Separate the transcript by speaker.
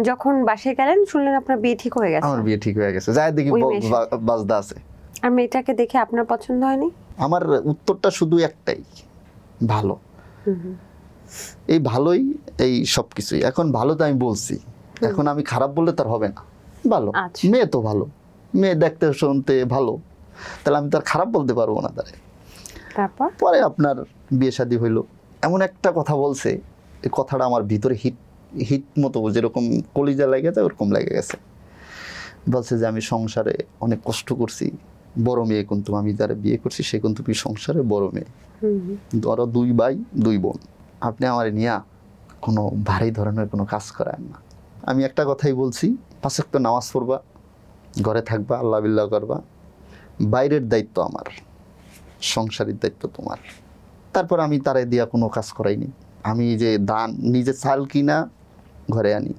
Speaker 1: যখন বাসায় গেলেন শুনলেন আপনার বিয়ে ঠিক হয়ে গেছে,
Speaker 2: আমার বিয়ে ঠিক হয়ে গেছে, যাই দেখি
Speaker 1: ওই মেয়ের সাথে?
Speaker 2: বাজদা আছে।
Speaker 1: আর মেয়েটাকে দেখে আপনার পছন্দ হয়নি?
Speaker 2: আমার উত্তরটা শুধু একটাই, ভালো। এই ভালোই, এই সবকিছুই। এখন ভালো তো আমি বলছি, এখন আমি খারাপ বললে তার হবে না, ভালো।
Speaker 1: আচ্ছা।
Speaker 2: মেয়ে তো ভালো, মেয়ে দেখতে শুনতে ভালো, তাহলে আমি তার খারাপ বলতে পারবো না তারে।
Speaker 1: তারপর?
Speaker 2: পরে আপনার বিয়ে শাদী হইলো। এমন একটা কথা বলছে, এই কথাটা আমার ভিতরে হিট হিট মতো, যেরকম কলিজা লেগে যায় ওরকম লেগে গেছে। বলছে যে আমি সংসারে অনেক কষ্ট করছি, বড় মেয়ে কিন্তু আমি যারা বিয়ে করছি সে কিন্তু সংসারে বড় মেয়ে, ওরা 2 ভাই 2 বোন, আপনি আমার নিয়া কোনো ভারী ধরনের কোনো কাজ করেন না। আমি একটা কথাই বলছি, 5 ওয়াক্ত নামাজ পড়বা, ঘরে থাকবা, আল্লাহ বিল্লাহ করবা, বাইরের দায়িত্ব আমার, সংসারের দায়িত্ব তোমার। তারপর আমি তারে দিয়া কোনো কাজ করাইনি। আমি যে নিজে চাল কিনা ঘরে আনি,